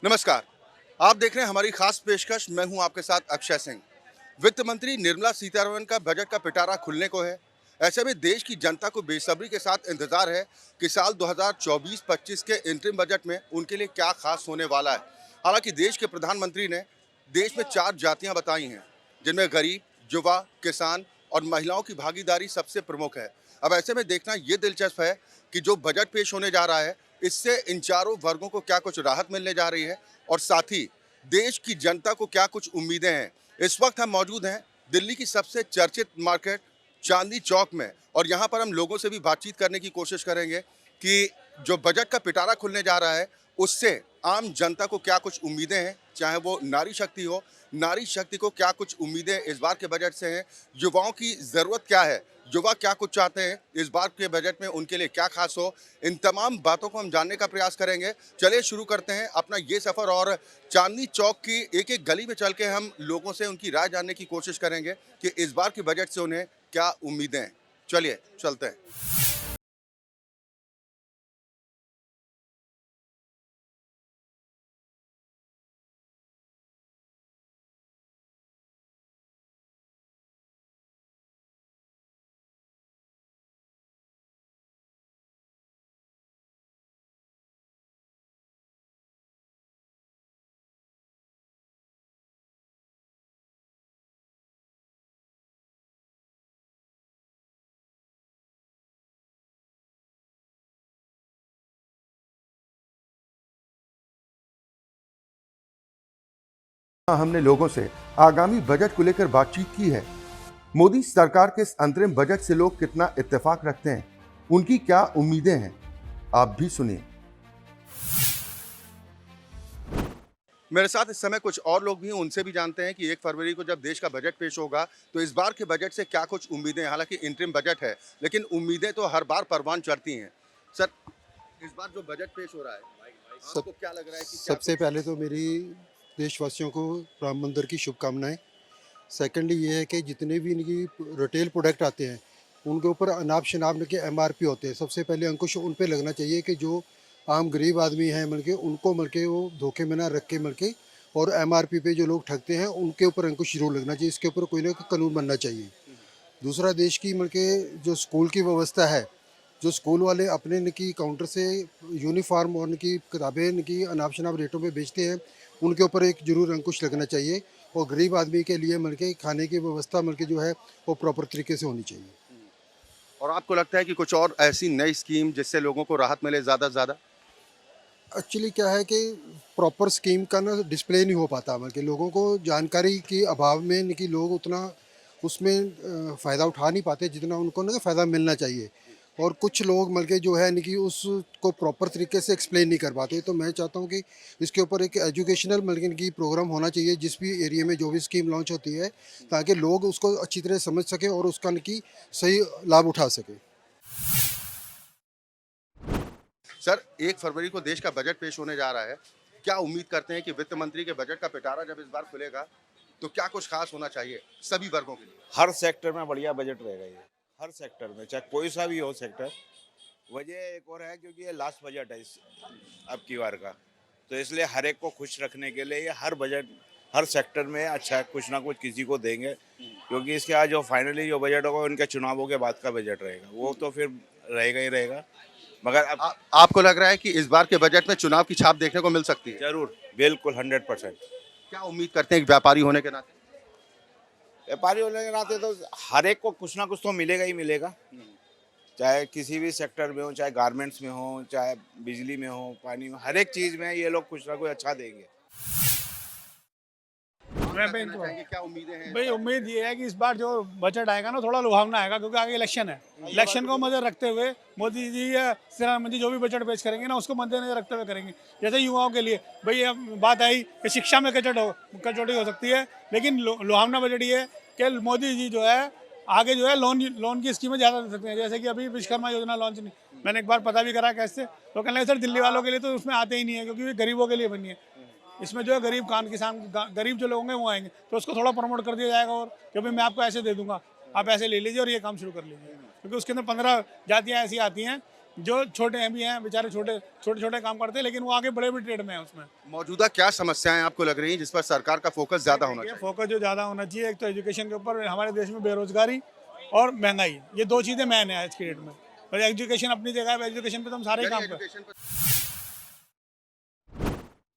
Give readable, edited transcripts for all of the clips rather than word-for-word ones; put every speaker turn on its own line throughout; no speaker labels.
नमस्कार। आप देख रहे हैं हमारी खास पेशकश। मैं हूं आपके साथ अक्षय सिंह। वित्त मंत्री निर्मला सीतारमण का बजट का पिटारा खुलने को है। ऐसे में देश की जनता को बेसब्री के साथ इंतजार है कि साल 2024-25 के इंटरिम बजट में उनके लिए क्या खास होने वाला है। हालांकि देश के प्रधानमंत्री ने देश में 4 जातियां बताई हैं, जिनमें गरीब, युवा, किसान और महिलाओं की भागीदारी सबसे प्रमुख है। अब ऐसे में देखना ये दिलचस्प है कि जो बजट पेश होने जा रहा है, इससे इन चारों वर्गों को क्या कुछ राहत मिलने जा रही है और साथ ही देश की जनता को क्या कुछ उम्मीदें हैं। इस वक्त हम मौजूद हैं दिल्ली की सबसे चर्चित मार्केट चांदनी चौक में, और यहाँ पर हम लोगों से भी बातचीत करने की कोशिश करेंगे कि जो बजट का पिटारा खुलने जा रहा है उससे आम जनता को क्या कुछ उम्मीदें हैं, चाहे वो नारी शक्ति हो। नारी शक्ति को क्या कुछ उम्मीदें इस बार के बजट से हैं, युवाओं की ज़रूरत क्या है, युवा क्या कुछ चाहते हैं इस बार के बजट में, उनके लिए क्या खास हो। इन तमाम बातों को हम जानने का प्रयास करेंगे। चलिए शुरू करते हैं अपना ये सफ़र और चांदनी चौक की एक एक गली में चल के हम लोगों से उनकी राय जानने की कोशिश करेंगे कि इस बार के बजट से उन्हें क्या उम्मीदें हैं। चलिए चलते हैं। हमने लोगों से आगामी बजट को लेकर बातचीत की है। मोदी सरकार के इस अंतरिम बजट से लोग कितना इत्तेफाक रखते हैं, उनकी क्या उम्मीदें हैं, आप भी सुनिए। मेरे साथ इस समय कुछ और लोग भी हैं, उनसे भी जानते हैं कि 1 फरवरी को जब देश का बजट पेश होगा तो इस बार के बजट से क्या कुछ उम्मीदें हैं। हालांकि इंटरिम बजट है, लेकिन उम्मीदें तो हर बार परवान चढ़ती हैं। सर, इस बार जो बजट पेश हो रहा है,
सब
आपको क्या लग रहा है कि क्या
सबसे
कुछ
पहले तो मेरी देशवासियों को राम मंदिर की शुभकामनाएं। सेकेंडली ये है कि जितने भी इनकी रिटेल प्रोडक्ट आते हैं उनके ऊपर अनाप शनाप के एमआरपी होते हैं। सबसे पहले अंकुश उन पे लगना चाहिए कि जो आम गरीब आदमी हैं मिल के उनको मिल के वो धोखे में ना रख के मिल के, और एमआरपी पे जो लोग ठगते हैं उनके ऊपर अंकुश जरूर लगना चाहिए। इसके ऊपर कोई ना कोई कानून बनना चाहिए। दूसरा, देश की मिल के जो स्कूल की व्यवस्था है, जो स्कूल वाले अपने इनकी काउंटर से यूनिफॉर्म और इनकी किताबें इनकी अनाप शनाप रेटों पे बेचते हैं, उनके ऊपर एक जरूर अंकुश लगना चाहिए। और गरीब आदमी के लिए मिलके खाने की व्यवस्था मिलके जो है वो प्रॉपर तरीके से होनी चाहिए।
और आपको लगता है कि कुछ और ऐसी नई स्कीम जिससे लोगों को राहत मिले ज़्यादा से ज़्यादा?
एक्चुअली क्या है कि प्रॉपर स्कीम का ना डिस्प्ले नहीं हो पाता, बल्कि लोगों को जानकारी के अभाव में इनकी लोग उतना उसमें फ़ायदा उठा नहीं पाते जितना उनको ना फ़ायदा मिलना चाहिए। और कुछ लोग मिलके जो है इनकी उसको प्रॉपर तरीके से एक्सप्लेन नहीं कर पाते। तो मैं चाहता हूँ कि इसके ऊपर एक एजुकेशनल मिलके इनकी प्रोग्राम होना चाहिए जिस भी एरिया में जो भी स्कीम लॉन्च होती है, ताकि लोग उसको अच्छी तरह समझ सकें और उसका इनकी सही लाभ उठा सकें।
सर, 1 फरवरी को देश का बजट पेश होने जा रहा है। क्या उम्मीद करते हैं कि वित्त मंत्री के बजट का पिटारा जब इस बार खुलेगा तो क्या कुछ खास होना चाहिए सभी वर्गों के लिए?
हर सेक्टर में बढ़िया बजट रहेगा ये। हर सेक्टर में, चाहे कोई सा भी हो सेक्टर। वजह एक और है क्योंकि ये लास्ट बजट है इस अब की बार का, तो इसलिए हर एक को खुश रखने के लिए ये हर बजट हर सेक्टर में अच्छा कुछ ना कुछ किसी को देंगे। क्योंकि इसके आज जो फाइनली जो बजट होगा उनके चुनावों के बाद का बजट रहेगा, वो तो फिर रहेगा ही रहेगा। मगर अब
आपको लग रहा है कि इस बार के बजट में चुनाव की छाप देखने को मिल सकती है?
जरूर, बिल्कुल 100%।
क्या उम्मीद करते हैं एक व्यापारी होने के नाते?
व्यापारी होने के नाते तो हर एक को कुछ ना कुछ तो मिलेगा ही मिलेगा। चाहे किसी भी सेक्टर में हो, चाहे गारमेंट्स में हो, चाहे बिजली में हो, पानी में, हर एक चीज में ये लोग कुछ ना कुछ अच्छा देंगे।
क्या कहना चाहेंगे, क्या उम्मीदें हैं इस
भाई
बार?
उम्मीद ये है कि इस बार जो बजट आएगा ना थोड़ा लुभावना आएगा, क्योंकि आगे इलेक्शन है। इलेक्शन को मद्देनजर रखते हुए मोदी जी या प्रधानमंत्री जो भी बजट पेश करेंगे ना उसको मद्देनजर रखते हुए करेंगे। जैसे युवाओं के लिए भाई अब बात आई कि शिक्षा में कटौती हो सकती है, लेकिन लुभावना बजट ये है कि मोदी जी जो है आगे जो है लोन की स्कीमें ज़्यादा दे सकते हैं। जैसे कि अभी विश्वकर्मा योजना लॉन्च नहीं, मैंने एक बार पता भी करा कैसे, तो कहने लगे सर दिल्ली वालों के लिए तो उसमें आते ही नहीं है क्योंकि ये गरीबों के लिए बनी है। इसमें जो है गरीब किसान गरीब जो लोग होंगे वो आएंगे, तो उसको थोड़ा प्रमोट कर दिया जाएगा। और कि भाई मैं आपको ऐसे दे दूंगा, आप ऐसे ले लीजिए और ये काम शुरू कर लीजिए, क्योंकि उसके अंदर 15 जातियाँ ऐसी आती हैं जो छोटे हैं भी हैं बेचारे, छोटे छोटे काम करते हैं, लेकिन वो आगे बड़े भी ट्रेड में हैं उसमें।
मौजूदा क्या समस्याएं आपको लग रही हैं जिस पर सरकार का फोकस ज्यादा होना
ये
चाहिए?
फोकस जो ज़्यादा होना चाहिए, एक तो एजुकेशन के ऊपर, हमारे देश में बेरोजगारी और महंगाई, ये दो चीज़ें मेन है आज की डेट में। और एजुकेशन अपनी जगह है, एजुकेशन पे तो हम सारे ही
यानी
काम करते हैं।
एजुकेशन पर।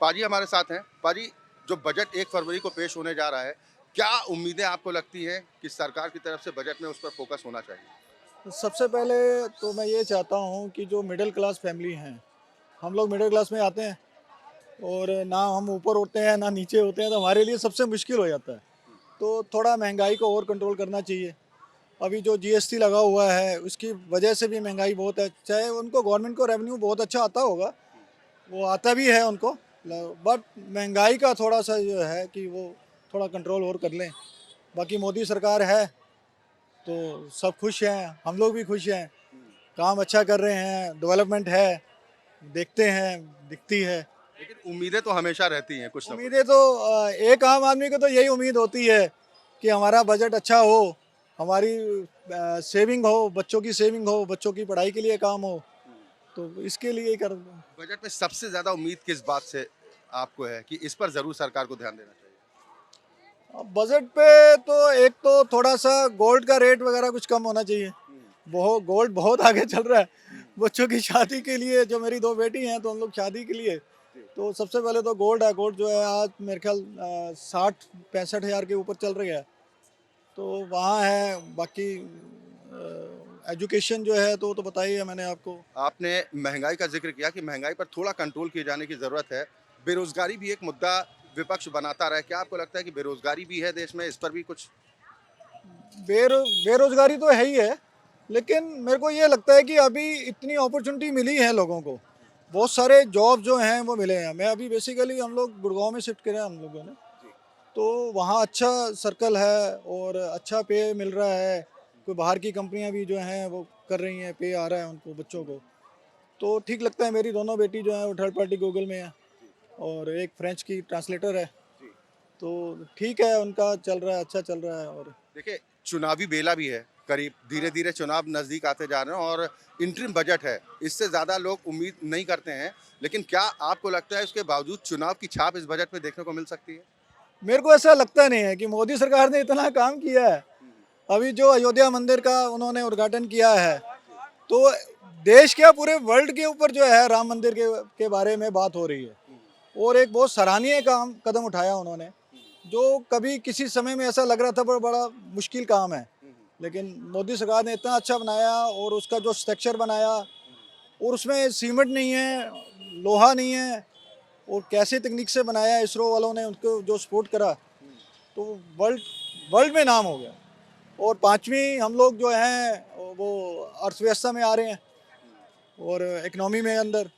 पाजी हमारे साथ हैं। पाजी, जो बजट 1 फरवरी को पेश होने जा रहा है, क्या उम्मीदें आपको लगती है कि सरकार की तरफ से बजट में उस पर फोकस होना चाहिए?
सबसे पहले तो मैं ये चाहता हूँ कि जो मिडिल क्लास फैमिली हैं, हम लोग मिडिल क्लास में आते हैं और ना हम ऊपर होते हैं ना नीचे होते हैं, तो हमारे लिए सबसे मुश्किल हो जाता है। तो थोड़ा महंगाई को और कंट्रोल करना चाहिए। अभी जो जीएसटी लगा हुआ है उसकी वजह से भी महंगाई बहुत है। चाहे उनको गवर्नमेंट को रेवेन्यू बहुत अच्छा आता होगा, वो आता भी है उनको, बट महंगाई का थोड़ा सा जो है कि वो थोड़ा कंट्रोल और कर लें। बाकी मोदी सरकार है तो सब खुश हैं, हम लोग भी खुश हैं, काम अच्छा कर रहे हैं, डेवलपमेंट है, देखते हैं, दिखती है।
लेकिन उम्मीदें तो हमेशा रहती हैं कुछ ना कुछ।
उम्मीदें तो एक आम आदमी को तो यही उम्मीद होती है कि हमारा बजट अच्छा हो, हमारी सेविंग हो, बच्चों की सेविंग हो, बच्चों की पढ़ाई के लिए काम हो, तो इसके लिए ही कर।
बजट में सबसे ज्यादा उम्मीद किस बात से आपको है कि इस पर जरूर सरकार को ध्यान देना चाहिए?
अब बजट पे तो एक तो थोड़ा सा गोल्ड का रेट वगैरह कुछ कम होना चाहिए। बहुत गोल्ड बहुत आगे चल रहा है। बच्चों की शादी के लिए, जो मेरी 2 बेटी हैं तो हम लोग शादी के लिए, तो सबसे पहले तो गोल्ड है। गोल्ड जो है आज मेरे ख्याल 60-65 हज़ार के ऊपर चल रही है, तो वहाँ है। बाकी एजुकेशन जो है तो बताइए है मैंने आपको।
आपने महंगाई का जिक्र किया कि महंगाई पर थोड़ा कंट्रोल किए जाने की जरूरत है। बेरोजगारी भी एक मुद्दा विपक्ष बनाता रहा है। क्या आपको लगता है कि बेरोजगारी भी है देश में, इस पर भी कुछ?
बेरोजगारी तो है ही है, लेकिन मेरे को ये लगता है कि अभी इतनी अपॉर्चुनिटी मिली है लोगों को, बहुत सारे जॉब जो हैं वो मिले हैं। मैं अभी बेसिकली, हम लोग गुड़गांव में शिफ्ट करें हम लोगों ने, तो वहाँ अच्छा सर्कल है और अच्छा पे मिल रहा है। कोई बाहर की कंपनियां भी जो हैं वो कर रही हैं, पे आ रहा है उनको, बच्चों को, तो ठीक लगता है। मेरी दोनों बेटी जो है वो थर्ड पार्टी गूगल में है और एक फ्रेंच की ट्रांसलेटर है, तो ठीक है, उनका चल रहा है, अच्छा चल रहा है। और
देखिए, चुनावी बेला भी है, करीब धीरे धीरे चुनाव नजदीक आते जा रहे हैं और इंटरिम बजट है, इससे ज्यादा लोग उम्मीद नहीं करते हैं। लेकिन क्या आपको लगता है उसके बावजूद चुनाव की छाप इस बजट में देखने को मिल सकती है?
मेरे को ऐसा लगता नहीं है कि मोदी सरकार ने इतना काम किया है। अभी जो अयोध्या मंदिर का उन्होंने उद्घाटन किया है, तो देश के पूरे वर्ल्ड के ऊपर जो है राम मंदिर के बारे में बात हो रही है, और एक बहुत सराहनीय कदम उठाया उन्होंने, जो कभी किसी समय में ऐसा लग रहा था बड़ा मुश्किल काम है, लेकिन मोदी सरकार ने इतना अच्छा बनाया। और उसका जो स्ट्रक्चर बनाया, और उसमें सीमेंट नहीं है, लोहा नहीं है, और कैसे तकनीक से बनाया, इसरो वालों ने उनको जो सपोर्ट करा, तो वर्ल्ड में नाम हो गया। और 5वीं हम लोग जो हैं वो अर्थव्यवस्था में आ रहे हैं और इकोनॉमी में अंदर।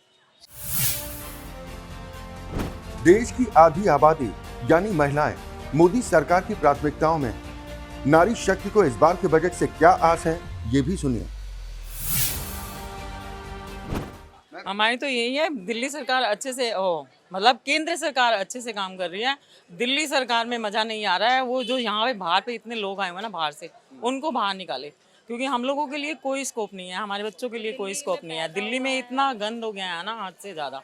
देश की आधी आबादी यानी महिलाएं मोदी सरकार की प्राथमिकताओं में। नारी शक्ति को इस बार के बजट से क्या आस है, ये भी सुनिए।
हमारी तो यही है, दिल्ली सरकार अच्छे से मतलब केंद्र सरकार अच्छे से काम कर रही है। दिल्ली सरकार में मज़ा नहीं आ रहा है। वो जो यहाँ पे बाहर पे इतने लोग आए हुए हैं ना बाहर से, उनको बाहर निकाले, क्योंकि हम लोगों के लिए कोई स्कोप नहीं है, हमारे बच्चों के लिए कोई स्कोप नहीं है। दिल्ली में इतना गंद हो गया है ना, हद से ज़्यादा,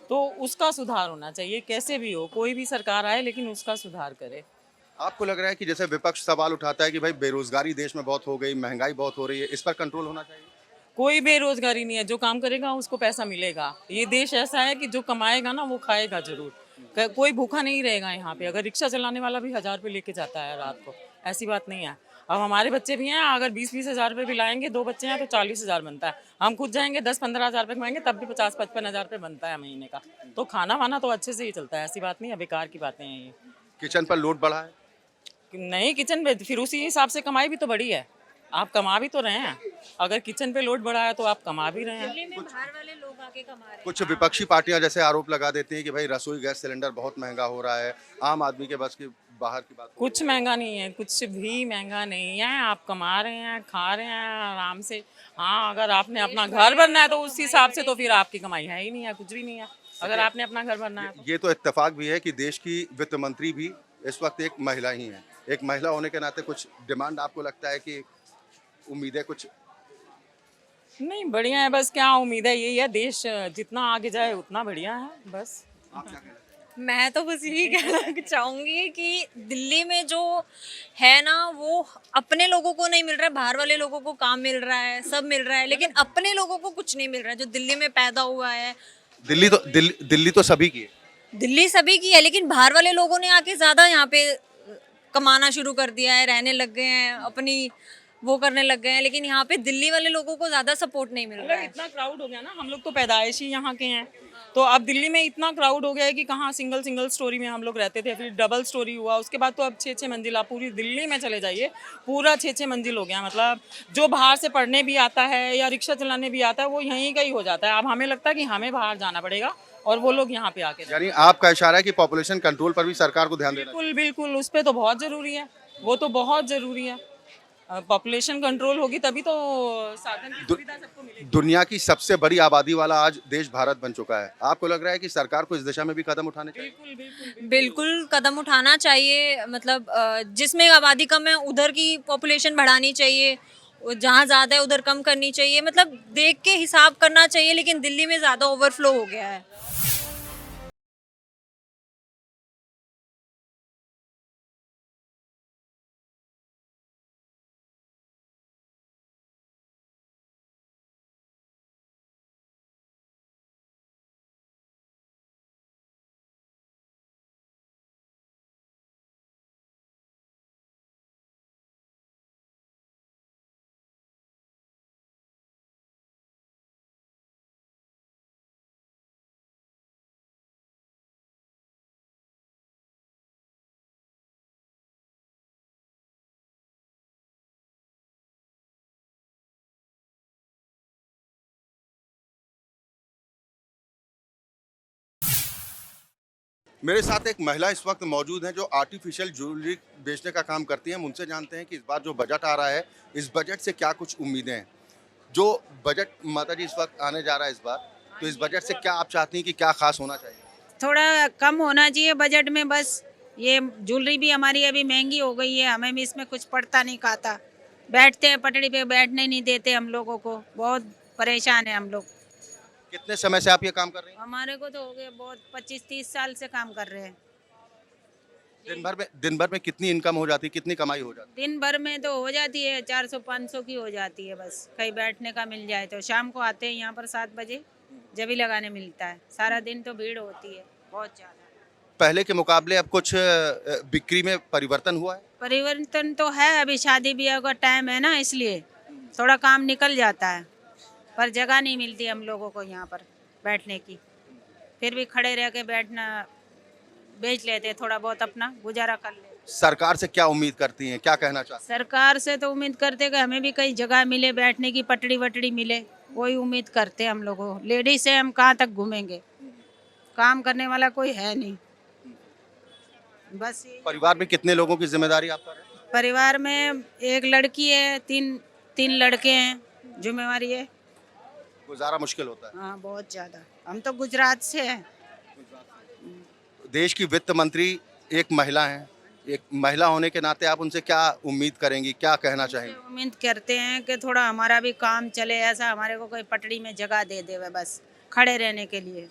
तो उसका सुधार होना चाहिए। कैसे भी हो, कोई भी सरकार आए, लेकिन उसका सुधार करे।
आपको लग रहा है कि जैसे विपक्ष सवाल उठाता है कि भाई बेरोजगारी देश में बहुत हो गई, महंगाई बहुत हो रही है, इस पर कंट्रोल होना चाहिए?
कोई बेरोजगारी नहीं है, जो काम करेगा उसको पैसा मिलेगा। ये देश ऐसा है कि जो कमाएगा ना वो खाएगा जरूर, कोई भूखा नहीं रहेगा यहाँ पे। अगर रिक्शा चलाने वाला भी 1000 रुपये लेके जाता है रात को, ऐसी बात नहीं है। अब हमारे बच्चे भी हैं, अगर 20-20 हज़ार रुपये भी लाएंगे, 2 बच्चे हैं तो 40 हज़ार बनता है। हम खुद जाएंगे 10-15 हज़ार रुपये कमाएंगे, तब भी 50-55 हज़ार रुपये बनता है महीने का। तो खाना वाना तो अच्छे से ही चलता है, ऐसी बात नहीं है, बेकार की बातें हैं ये।
किचन पर लोड बढ़ा है?
नहीं, किचन में फिर उसी हिसाब से कमाई भी तो बढ़ी है। आप कमा भी तो रहे हैं। अगर किचन पे लोड बढ़ा है तो आप कमा भी रहे हैं।
दिल्ली में बाहर वाले लोग आके कमा रहे हैं।
कुछ विपक्षी पार्टियां जैसे आरोप लगा देती हैं कि भाई रसोई गैस सिलेंडर बहुत महंगा हो रहा है, आम आदमी के बस की बाहर की बात हो
कुछ महंगा नहीं है, कुछ भी महंगा नहीं है। आप कमा रहे हैं, खा रहे हैं आराम से। हाँ, अगर आपने अपना घर भरना है तो उस हिसाब से तो फिर आपकी कमाई है ही नहीं है, कुछ भी नहीं है। अगर आपने अपना घर भरना है तो।
ये तो इत्तेफाक भी है कि देश की वित्त मंत्री भी इस वक्त एक महिला ही है। एक महिला होने के नाते कुछ डिमांड आपको लगता है कि उम्मीदें कुछ?
नहीं बढ़िया है, बस क्या उम्मीद है, यही है, देश जितना आगे जाए उतना बढ़िया है बस।
मैं तो बस यही कहना चाहूंगी कि दिल्ली में जो है ना वो अपने लोगों को नहीं मिल रहा है, बाहर वाले लोगों को काम मिल रहा है, सब मिल रहा है, लेकिन अपने लोगों को कुछ नहीं मिल रहा है जो दिल्ली में पैदा हुआ है।
दिल्ली तो सभी की है।
दिल्ली सभी की है, लेकिन बाहर वाले लोगों ने आके ज्यादा यहाँ पे कमाना शुरू कर दिया है, रहने लग गए हैं, अपनी वो करने लग गए हैं, लेकिन यहाँ पे दिल्ली वाले लोगों को ज्यादा सपोर्ट नहीं मिल रहा
अगर
है।
इतना क्राउड हो गया ना, हम लोग तो पैदाइश ही यहाँ के हैं, तो अब दिल्ली में इतना क्राउड हो गया है कि कहाँ सिंगल स्टोरी में हम लोग रहते थे, फिर डबल स्टोरी हुआ, उसके बाद तो अब 6-6 मंजिल, आप पूरी दिल्ली में चले जाइए, पूरा 6-6 मंजिल हो गया। मतलब जो बाहर से पढ़ने भी आता है या रिक्शा चलाने भी आता है वो यहीं का ही हो जाता है। अब हमें लगता है कि हमें बाहर जाना पड़ेगा और वो लोग यहाँ पे आके
यानी आपका इशारा है कि पॉपुलेशन कंट्रोल पर भी सरकार को ध्यान देना
बिल्कुल बिल्कुल, उस पर तो बहुत ज़रूरी है, वो तो बहुत ज़रूरी है। पॉपुलेशन कंट्रोल होगी तभी तो साधन की सुविधा सबको मिलेगी।
दुनिया की सबसे बड़ी आबादी वाला आज देश भारत बन चुका है। आपको लग रहा है कि सरकार को इस दिशा में भी कदम उठाने चाहिए?
बिल्कुल बिल्कुल
बिल्कुल कदम उठाना चाहिए, मतलब जिसमें आबादी कम है उधर की पॉपुलेशन बढ़ानी चाहिए, और जहाँ ज़्यादा है उधर कम करनी चाहिए, मतलब देख के हिसाब करना चाहिए, लेकिन दिल्ली में ज़्यादा ओवरफ्लो हो गया है।
मेरे साथ एक महिला इस वक्त मौजूद हैं जो आर्टिफिशियल ज्वेलरी बेचने का काम करती हैं। हम उनसे जानते हैं कि इस बार जो बजट आ रहा है, इस बजट से क्या कुछ उम्मीदें हैं। जो बजट माता जी इस वक्त आने जा रहा है इस बार, तो इस बजट से क्या आप चाहती हैं कि क्या खास होना चाहिए?
थोड़ा कम होना चाहिए बजट में, बस ये ज्वेलरी भी हमारी अभी महंगी हो गई है, हमें भी इसमें कुछ पड़ता नहीं खाता, बैठते हैं पटड़ी पे, बैठने नहीं देते हम लोगों को, बहुत परेशान है हम लोग।
कितने समय से आप ये काम कर रही हैं?
हमारे को तो हो गए बहुत 25-30 साल से काम कर रहे हैं।
दिन भर में कितनी इनकम हो जाती है, कितनी कमाई हो जाती
दिन भर में तो हो जाती है 400-500 की हो जाती है, बस कहीं बैठने का मिल जाए तो। शाम को आते हैं यहाँ पर 7 बजे, जब भी लगाने मिलता है, सारा दिन तो भीड़ होती है बहुत ज़्यादा।
है? पहले के मुकाबले अब कुछ बिक्री में परिवर्तन हुआ है?
परिवर्तन तो है, अभी शादी ब्याह का टाइम है ना, इसलिए थोड़ा काम निकल जाता है, पर जगह नहीं मिलती हम लोगों को यहाँ पर बैठने की, फिर भी खड़े रह के बैठना, बेच लेते थोड़ा बहुत, अपना गुजारा कर लेते।
सरकार से क्या उम्मीद करती हैं, क्या कहना चाहती
सरकार से तो उम्मीद करते कि हमें भी कहीं जगह मिले, बैठने की पटड़ी वटड़ी मिले, वही उम्मीद करते हम लोगों। लेडीज से हम कहाँ तक घूमेंगे, काम करने वाला कोई है नहीं, बस
हैं? परिवार में कितने लोगों की जिम्मेदारी आप पर है?
परिवार में एक लड़की है, तीन लड़के हैं, जिम्मेवारी है।
गुजारा मुश्किल होता है।
हाँ बहुत ज़्यादा, हम तो गुजरात से हैं।
देश की वित्त मंत्री एक महिला हैं, एक महिला होने के नाते आप उनसे क्या उम्मीद करेंगी, क्या कहना चाहेंगी?
उम्मीद करते हैं कि थोड़ा हमारा भी काम चले, ऐसा हमारे को कोई पटड़ी में जगह दे दे, बस खड़े रहने के लिए।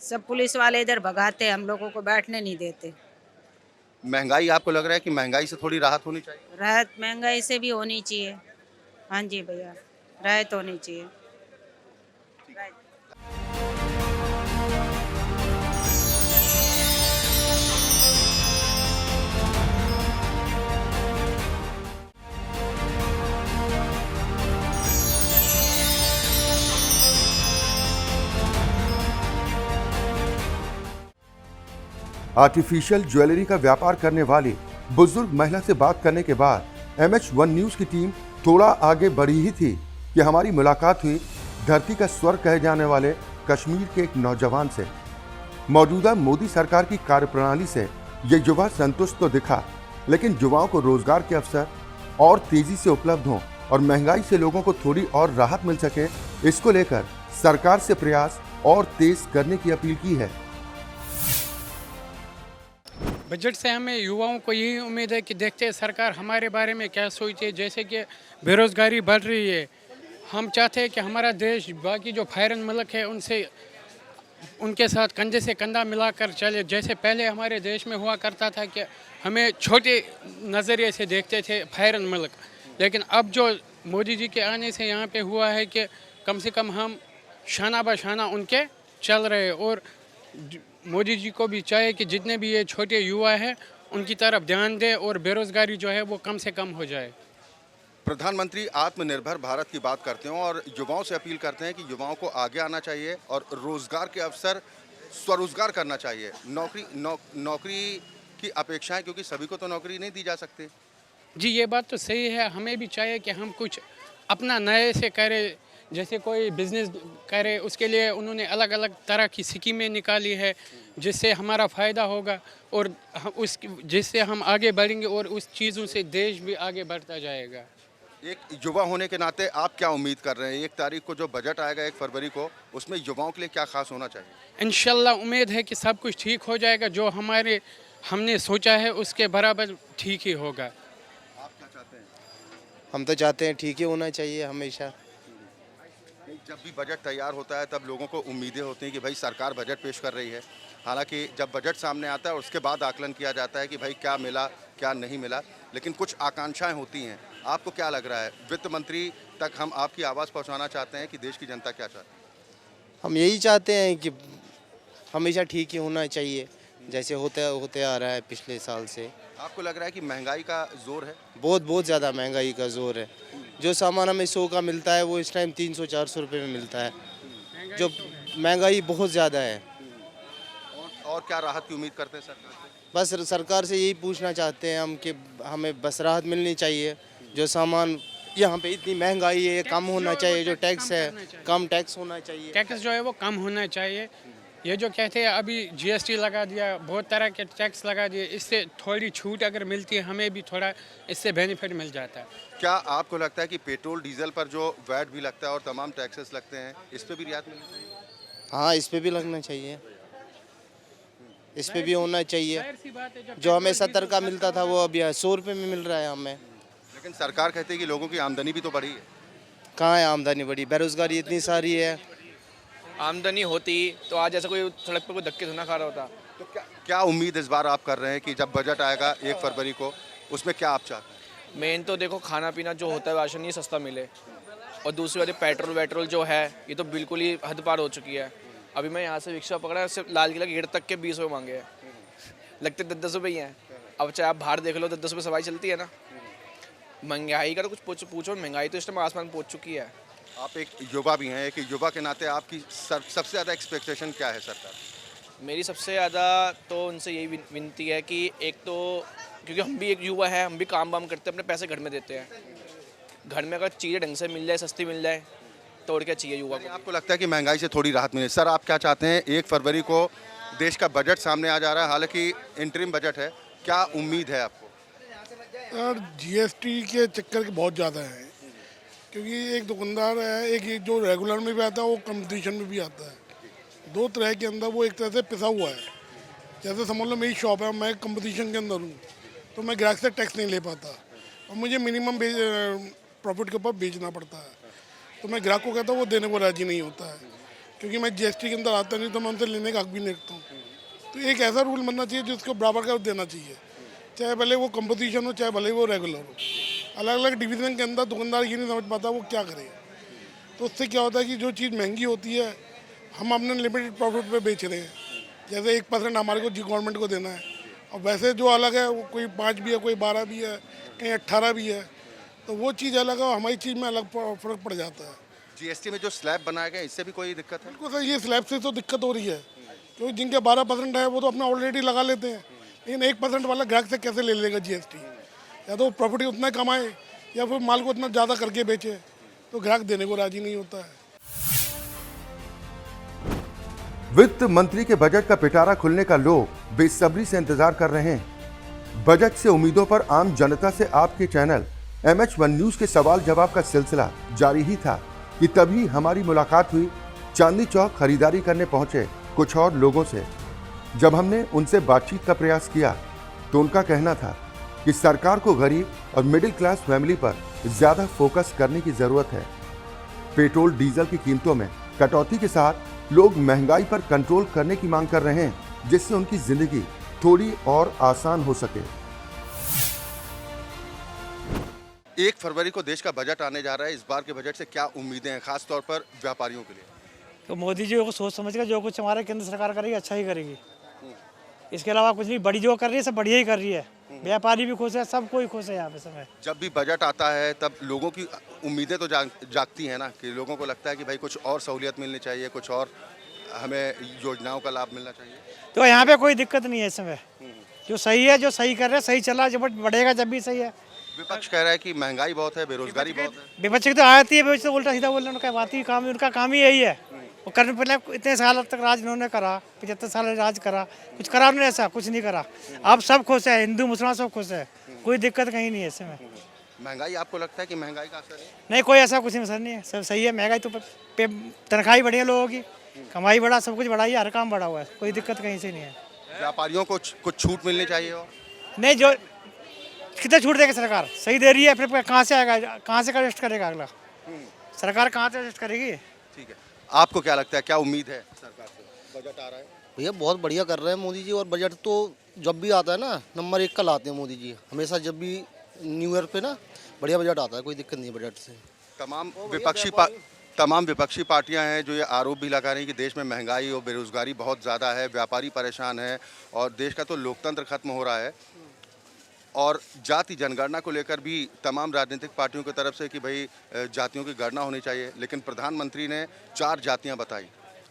सब पुलिस वाले इधर भगाते, हम लोगों को बैठने नहीं देते।
महंगाई, आपको लग रहा है कि महंगाई से थोड़ी राहत होनी चाहिए?
राहत महंगाई से भी होनी चाहिए, हाँ जी भैया, राहत होनी चाहिए।
आर्टिफिशियल ज्वेलरी का व्यापार करने वाली बुजुर्ग महिला से बात करने के बाद MH1 न्यूज की टीम थोड़ा आगे बढ़ी ही थी कि हमारी मुलाकात हुई धरती का स्वर्ग कहे जाने वाले कश्मीर के एक नौजवान से। मौजूदा मोदी सरकार की कार्यप्रणाली से ये युवा संतुष्ट तो दिखा, लेकिन युवाओं को रोजगार के अवसर और तेजी से उपलब्ध हों और महंगाई से लोगों को थोड़ी और राहत मिल सके, इसको लेकर सरकार से प्रयास और तेज करने की अपील की है।
बजट से हमें युवाओं को यही उम्मीद है कि देखते हैं सरकार हमारे बारे में क्या सोचती है। जैसे कि बेरोज़गारी बढ़ रही है हम चाहते हैं कि हमारा देश बाकी जो फॉरेन मुल्क है उनसे उनके साथ कंधे से कंधा मिलाकर चले। जैसे पहले हमारे देश में हुआ करता था कि हमें छोटे नज़रिए से देखते थे फॉरेन मुल्क, लेकिन अब जो मोदी जी के आने से यहाँ पे हुआ है कि कम से कम हम शाना बशाना उनके चल रहे। और मोदी जी को भी चाहिए कि जितने भी ये छोटे युवा हैं उनकी तरफ ध्यान दें और बेरोज़गारी जो है वो कम से कम हो जाए।
प्रधानमंत्री आत्मनिर्भर भारत की बात करते हैं और युवाओं से अपील करते हैं कि युवाओं को आगे आना चाहिए और रोजगार के अवसर स्वरोजगार करना चाहिए। नौकरी की अपेक्षाएं, क्योंकि सभी को तो नौकरी नहीं दी जा सकती।
जी ये बात तो सही है, हमें भी चाहिए कि हम कुछ अपना नए से करें। जैसे कोई बिज़नेस करे उसके लिए उन्होंने अलग अलग तरह की स्कीमें निकाली है जिससे हमारा फ़ायदा होगा और जिससे हम आगे बढ़ेंगे और उस चीज़ों से देश भी आगे बढ़ता जाएगा।
एक युवा होने के नाते आप क्या उम्मीद कर रहे हैं? 1 तारीख को जो बजट आएगा 1 फरवरी को, उसमें युवाओं के लिए क्या खास होना चाहिए?
इंशाल्लाह उम्मीद है कि सब कुछ ठीक हो जाएगा। जो हमने सोचा है उसके बराबर ठीक ही होगा।
आप क्या चाहते हैं?
हम तो चाहते हैं ठीक ही होना चाहिए हमेशा।
जब भी बजट तैयार होता है तब लोगों को उम्मीदें होती हैं कि भाई सरकार बजट पेश कर रही है। हालांकि जब बजट सामने आता है उसके बाद आकलन किया जाता है कि भाई क्या मिला क्या नहीं मिला, लेकिन कुछ आकांक्षाएं होती हैं। आपको क्या लग रहा है? वित्त मंत्री तक हम आपकी आवाज़ पहुंचाना चाहते हैं कि देश की जनता क्या चाहती है?
हम यही चाहते हैं कि हमेशा ठीक ही होना चाहिए जैसे होते आ रहा है पिछले साल से।
आपको लग रहा है कि महंगाई का जोर है?
बहुत ज़्यादा महंगाई का जोर है। जो सामान हमें 100 का मिलता है वो इस टाइम 300-400 रुपये में मिलता है। जो महंगाई बहुत ज़्यादा है।
और क्या राहत की उम्मीद करते हैं सरकार से?
बस सरकार से यही पूछना चाहते हैं हम कि हमें बस राहत मिलनी चाहिए। जो सामान यहाँ पे इतनी महंगाई है कम होना चाहिए। जो टैक्स है कम टैक्स होना चाहिए।
टैक्स जो है वो कम होना चाहिए। ये जो कहते हैं अभी GST लगा दिया, बहुत तरह के टैक्स लगा दिए, इससे थोड़ी छूट अगर मिलती है हमें भी थोड़ा इससे बेनिफिट मिल जाता है।
क्या आपको लगता है कि पेट्रोल डीजल पर जो वैट भी लगता है और तमाम टैक्सेस लगते हैं इस पर भी रियायत मिलनी चाहिए?
हाँ इस पे भी लगना चाहिए, इस पे भी होना चाहिए। जो हमें 70 का मिलता था वो अभी 100 रुपये में मिल रहा है हमें।
लेकिन सरकार कहती है कि लोगों की आमदनी भी तो बढ़ी है।
कहाँ है आमदनी बढ़ी? बेरोजगारी इतनी सारी है।
आमदनी होती तो आज ऐसा कोई सड़क पर कोई धक्के से ना खा रहा होता।
तो क्या उम्मीद इस बार आप कर रहे हैं कि जब बजट आएगा 1 फरवरी को, उसमें क्या आप चाहते हैं?
मेन तो देखो खाना पीना जो होता है राशन ये सस्ता मिले, और दूसरी बात पेट्रोल वेट्रोल जो है ये तो बिल्कुल ही हद पार हो चुकी है। अभी मैं यहाँ से रिक्शा पकड़ा, सिर्फ लाल किला गेट तक के 20 रुपये मांगे हैं, लगते 10-10 रुपये ही हैं। अब चाहे आप बाहर देख लो 10-10 रुपये सवारी चलती है ना। महंगाई का तो कुछ पूछो, महंगाई तो इस टाइम आसमान पहुँच चुकी है।
आप एक युवा भी हैं, एक युवा के नाते आपकी सबसे ज़्यादा एक्सपेक्टेशन क्या है सरकार?
मेरी सबसे ज़्यादा तो उनसे यही विनती है कि एक तो क्योंकि हम भी एक युवा है, हम भी काम वाम करते हैं, अपने पैसे घर में देते हैं। घर में अगर चीज़ें ढंग से मिल जाए, सस्ती मिल जाए तो और क्या चाहिए युवा को।
आपको लगता है कि महंगाई से थोड़ी राहत मिले? सर आप क्या चाहते हैं? 1 फरवरी को देश का बजट सामने आ जा रहा है, हालांकि इंटरिम बजट है, क्या उम्मीद है आपको?
यार GST के चक्कर बहुत ज़्यादा है, क्योंकि एक दुकानदार है, एक ये जो रेगुलर में भी आता है वो कंपटीशन में भी आता है। 2 तरह के अंदर वो एक तरह से पिसा हुआ है। जैसे समझ लो मेरी शॉप है, मैं कंपटीशन के अंदर हूँ तो मैं ग्राहक से टैक्स नहीं ले पाता और मुझे मिनिमम प्रॉफिट के ऊपर बेचना पड़ता है। तो मैं ग्राहक को कहता हूँ, वो देने को राजी नहीं होता है, क्योंकि मैं GST के अंदर आता नहीं तो मैं उनसे लेने का हक भी नहीं रखता हूँ। तो एक ऐसा रूल बनना चाहिए जिसको बराबर का देना चाहिए, चाहे भले वो कंपटीशन हो चाहे भले वो रेगुलर हो। अलग अलग डिवीज़न के अंदर दुकानदार ये नहीं समझ पाता वो क्या करे। तो उससे क्या होता है कि जो चीज़ महंगी होती है हम अपने लिमिटेड प्रॉफिट पे बेच रहे हैं। जैसे 1% हमारे को गवर्नमेंट को देना है, और वैसे जो अलग है वो कोई 5 भी है, कोई 12 भी है, कहीं 18 भी है, तो वो चीज़ अलग है, हमारी चीज़ में अलग फ़र्क पड़ जाता है।
GST में जो स्लैब बनाया गया इससे भी कोई दिक्कत है?
बिल्कुल सर, ये स्लैब से तो दिक्कत हो रही है, क्योंकि जिनके 12% है वो तो अपना ऑलरेडी लगा लेते हैं, लेकिन 1% वाला ग्राहक से कैसे ले लेगा GST? या तो प्रॉफिट उतना कमाए या फिर माल को उतना ज़्यादा करके बेचे, तो ग्राहक देने को राजी नहीं होता है।
वित्त मंत्री के बजट का पिटारा खुलने का लोग बेसब्री से इंतजार कर रहे हैं। बजट से उम्मीदों पर आम जनता से आपके चैनल MH1 न्यूज के सवाल जवाब का सिलसिला जारी ही था कि तभी हमारी मुलाकात हुई चांदनी चौक खरीदारी करने पहुंचे कुछ और लोगों से। जब हमने उनसे बातचीत का प्रयास किया तो उनका कहना था कि सरकार को गरीब और मिडिल क्लास फैमिली पर ज्यादा फोकस करने की जरूरत है। पेट्रोल डीजल की कीमतों में कटौती के साथ लोग महंगाई पर कंट्रोल करने की मांग कर रहे हैं, जिससे उनकी जिंदगी थोड़ी और आसान हो सके। 1 फरवरी को देश का बजट आने जा रहा है। इस बार के बजट से क्या उम्मीदें हैं, खास तौर पर व्यापारियों के लिए?
तो मोदी जी को सोच समझ कर जो कुछ हमारे केंद्र सरकार करेगी अच्छा ही करेगी, इसके अलावा कुछ नहीं। बड़ी जो कर रही है सब बढ़िया ही कर रही है, व्यापारी भी खुश है, सब कोई खुश है यहाँ पे समय।
जब भी बजट आता है तब लोगों की उम्मीदें तो जागती हैं ना, कि लोगों को लगता है कि भाई कुछ और सहूलियत मिलनी चाहिए, कुछ और हमें योजनाओं का लाभ मिलना चाहिए।
तो यहाँ पे कोई दिक्कत नहीं है इस समय, जो सही है, जो सही कर रहे हैं, सही चल रहा है, जब बढ़ेगा जब भी सही है।
विपक्ष कह रहा है कि महंगाई बहुत है, बेरोजगारी बहुत है।
विपक्ष की तो आती है, विपक्ष तो उल्टा सीधा बोल रहे हैं, उनका बात ही काम, उनका काम ही यही है। वो करने पहले इतने साल तक राज उन्होंने करा, 75 साल राज करा, कुछ करा उन्होंने, ऐसा कुछ नहीं करा। अब सब खुश है, हिंदू मुसलमान सब खुश है, कोई दिक्कत कहीं नहीं है इसमें।
महंगाई, आपको लगता है कि महंगाई का असर है?
नहीं, कोई ऐसा कुछ असर नहीं है, सब सही है। महंगाई तो तनख्वाही बढ़ी है लोगों की, कमाई बढ़ा, सब कुछ बढ़ा ही, हर काम बढ़ा हुआ है, कोई दिक्कत कहीं से नहीं है।
व्यापारियों को कुछ छूट मिलनी चाहिए और
नहीं, जो कितना छूट देगी सरकार, सही दे रही है, फिर कहाँ से आएगा, कहाँ से एडजस्ट करेगा अगला, सरकार कहाँ से एडजस्ट करेगी?
ठीक है, आपको क्या लगता है, क्या उम्मीद है सरकार से? बजट आ रहा है
भैया, बहुत बढ़िया कर रहे हैं मोदी जी। और बजट तो जब भी आता है ना नंबर 1 का लाते हैं मोदी जी, हमेशा जब भी न्यू ईयर पे ना बढ़िया बजट आता है, कोई दिक्कत नहीं है बजट से।
तमाम विपक्षी पार्टियां हैं जो ये आरोप भी लगा रही हैं कि देश में महंगाई और बेरोजगारी बहुत ज़्यादा है, व्यापारी परेशान है और देश का तो लोकतंत्र खत्म हो रहा है। और जाति जनगणना को लेकर भी तमाम राजनीतिक पार्टियों की तरफ से कि भाई जातियों की गणना होनी चाहिए, लेकिन प्रधानमंत्री ने 4 जातियां बताई,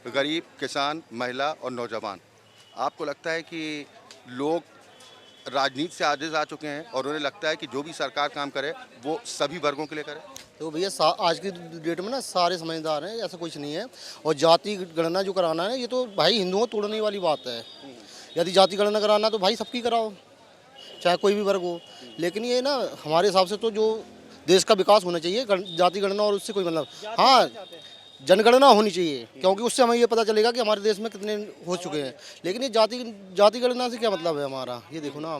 गरीब, किसान, महिला और नौजवान। आपको लगता है कि लोग राजनीति से आजिज आ चुके हैं और उन्हें लगता है कि जो भी सरकार काम करे वो सभी वर्गों के लिए करे?
तो भैया आज की डेट में ना सारे समझदार हैं, ऐसा कुछ नहीं है। और जाति गणना जो कराना है ये तो भाई हिंदुओं को तोड़ने वाली बात है। यदि जाति गणना कराना तो भाई सबकी कराओ, चाहे कोई भी वर्ग हो। लेकिन ये ना हमारे हिसाब से तो जो देश का विकास होना चाहिए, जाति गणना और उससे कोई मतलब, हाँ जनगणना होनी चाहिए, क्योंकि उससे हमें ये पता चलेगा कि हमारे देश में कितने हो चुके हैं। लेकिन ये जाति गणना से क्या मतलब है हमारा? ये देखो ना,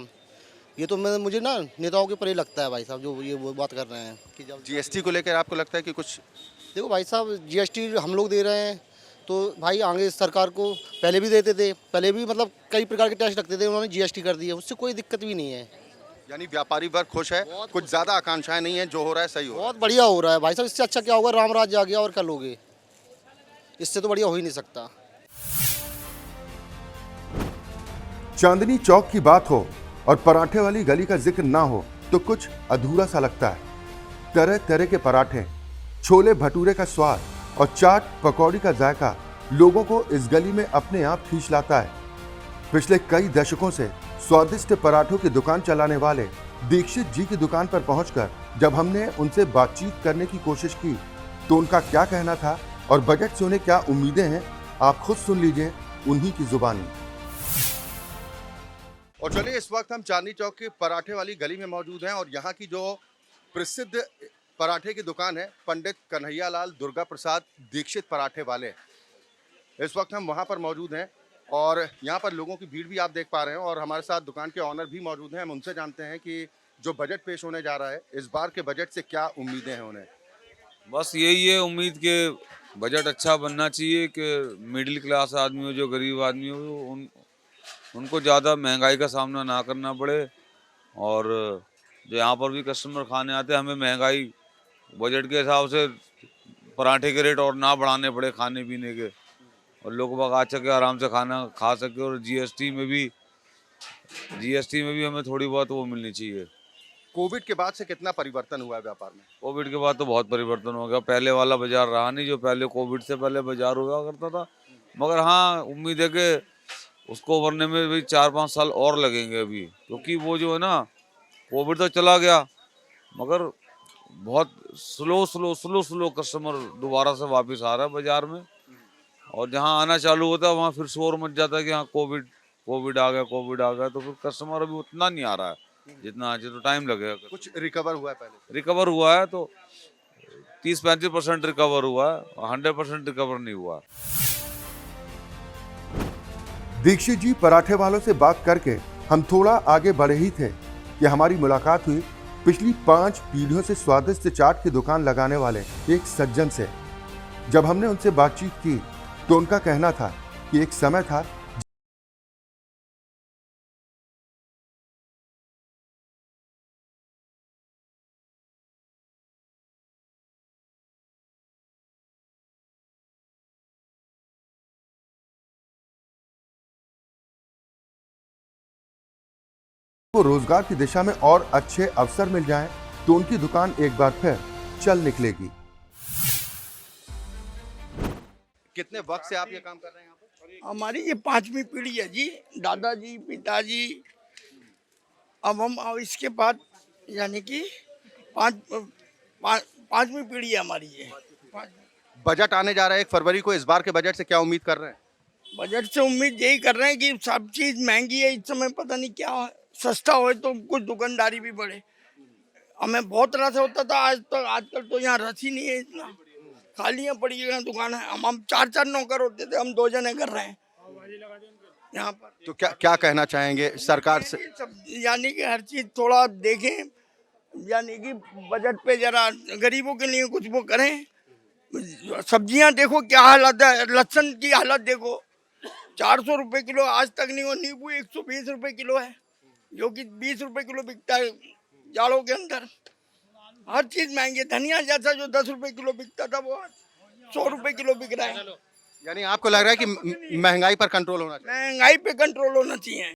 ये तो मुझे ना नेताओं के परे लगता है भाई साहब, जो ये वो बात कर रहे हैं कि
जीएसटी को लेकर आपको लगता है कि कुछ?
देखो भाई साहब, जीएसटी हम लोग दे रहे हैं तो भाई आगे सरकार को पहले भी देते थे, पहले भी मतलब कई प्रकार के टैक्स लगते थे, उन्होंने जीएसटी कर दिया, उससे कोई दिक्कत भी नहीं है।
यानी व्यापारी वर्ग खुश है, कुछ ज़्यादा आकांक्षाएं नहीं है, जो हो रहा है सही हो रहा है।
बहुत बढ़िया हो रहा है भाई साहब, इससे अच्छा क्या होगा? राम राज्य आ गया और क्या लोगे, इससे तो बढ़िया हो ही नहीं सकता।
चांदनी चौक की बात हो और पराठे वाली गली का जिक्र ना हो तो कुछ अधूरा सा लगता है। तरह तरह के पराठे, छोले भटूरे का स्वाद और चाट पकौड़ी का जायका लोगों को इस गली में अपने आप खींच लाता है। पिछले कई दशकों से स्वादिष्ट पराठों की दुकान चलाने वाले दीक्षित जी की दुकान पर पहुंचकर जब हमने उनसे बातचीत करने की कोशिश की तो उनका क्या कहना था और बजट से उन्हें क्या उम्मीदें हैं, आप खुद सुन लीजिए उन्हीं की जुबानी। और चलिए, इस वक्त हम चांदनी चौक के पराठे वाली गली में मौजूद हैं और यहाँ की जो प्रसिद्ध पराठे की दुकान है पंडित कन्हैयालाल दुर्गा प्रसाद दीक्षित पराठे वाले, इस वक्त हम वहाँ पर मौजूद हैं और यहाँ पर लोगों की भीड़ भी आप देख पा रहे हैं और हमारे साथ दुकान के ऑनर भी मौजूद हैं। हम उनसे जानते हैं कि जो बजट पेश होने जा रहा है, इस बार के बजट से क्या उम्मीदें हैं उन्हें?
बस यही है उम्मीद के बजट अच्छा बनना चाहिए कि मिडिल क्लास आदमी हो, जो गरीब आदमी हो, उनको ज़्यादा महंगाई का सामना ना करना पड़े। और जो यहाँ पर भी कस्टमर खाने आते हैं, हमें महंगाई बजट के हिसाब से पराठे के रेट और ना बढ़ाने पड़े खाने पीने के, और लोग बाग आ सके, आराम से खाना खा सके। और जीएसटी में भी हमें थोड़ी बहुत वो मिलनी चाहिए।
कोविड के बाद से कितना परिवर्तन हुआ है व्यापार में?
कोविड के बाद तो बहुत परिवर्तन हो गया, पहले वाला बाजार रहा नहीं जो पहले कोविड से पहले बाजार हुआ करता था। मगर हाँ, उम्मीद है कि उसको उभरने में भी 4-5 साल और लगेंगे अभी, क्योंकि वो जो है ना, कोविड तो चला गया मगर बहुत स्लो कस्टमर दोबारा से वापस आ रहा है बाजार में। और जहाँ आना चालू होता है वहाँ फिर शोर मच जाता है कि हाँ कोविड आ गया, तो फिर कस्टमर अभी उतना नहीं आ रहा है जितना आज, तो टाइम लगेगा।
कुछ रिकवर हुआ है? पहले
रिकवर हुआ है तो 30-35% रिकवर हुआ है, 100% रिकवर नहीं हुआ।
दीक्षित जी पराठे वालों से बात करके हम थोड़ा आगे बढ़े ही थे कि हमारी मुलाकात हुई पिछली 5 पीढ़ियों से स्वादिष्ट चाट की दुकान लगाने वाले एक सज्जन से, जब हमने उनसे बातचीत की तो उनका कहना था कि एक समय था को रोजगार की दिशा में और अच्छे अवसर मिल जाएं तो उनकी दुकान एक बार फिर चल निकलेगी। कितने वक्त से आप ये काम कर रहे हैं यहाँ पर?
हमारी ये 5वीं पीढ़ी है जी, दादाजी पिताजी, अब हम अब इसके बाद यानी कि 5वीं पीढ़ी है हमारी ये।
बजट आने जा रहा है 1 फरवरी को, इस बार के बजट से क्या उम्मीद कर रहे हैं?
बजट से उम्मीद यही कर रहे हैं कि सब चीज महंगी है इस समय, पता नहीं क्या सस्ता हो तो कुछ दुकानदारी भी बढ़े। हमें बहुत रस होता था, आजकल तो यहाँ रस ही नहीं है इतना, खालियाँ पड़ी है दुकान है। हम 4 नौकर होते थे, हम 2 जने कर रहे हैं यहाँ पर।
तो क्या कहना चाहेंगे सरकार से?
यानी कि हर चीज थोड़ा देखें, यानी कि बजट पे जरा गरीबों के लिए कुछ वो करें। सब्जियां देखो क्या हालत है, लहसुन की हालत देखो, 400 रुपए किलो आज तक नहीं हो। नींबू 120 रुपए किलो है, जो कि 20 रुपए किलो बिकता है जाड़ों के अंदर। हर चीज महंगी है। धनिया जैसा जो 10 रुपए किलो बिकता था वो 100 रुपए किलो बिक रहा है।
यानी आपको लग रहा है कि महंगाई पर कंट्रोल होना चाहिए?
महंगाई पे कंट्रोल होना चाहिए।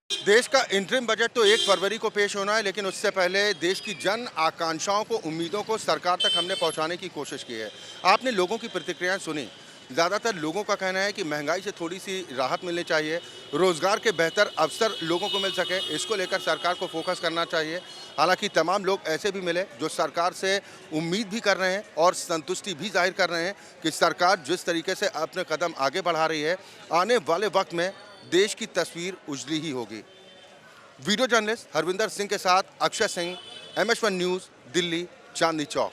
देश का इंटरिम बजट तो 1 फरवरी को पेश होना है, लेकिन उससे पहले देश की जन आकांक्षाओं को, उम्मीदों को सरकार तक हमने पहुंचाने की कोशिश की है। आपने लोगों की प्रतिक्रियाएं सुनी। ज़्यादातर लोगों का कहना है कि महंगाई से थोड़ी सी राहत मिलनी चाहिए, रोज़गार के बेहतर अवसर लोगों को मिल सके, इसको लेकर सरकार को फोकस करना चाहिए। हालांकि तमाम लोग ऐसे भी मिले जो सरकार से उम्मीद भी कर रहे हैं और संतुष्टि भी जाहिर कर रहे हैं कि सरकार जिस तरीके से अपने कदम आगे बढ़ा रही है, आने वाले वक्त में देश की तस्वीर उजली ही होगी। वीडियो जर्नलिस्ट हरविंदर सिंह के साथ अक्षय सिंह, MS1 न्यूज़, दिल्ली, चांदनी चौक।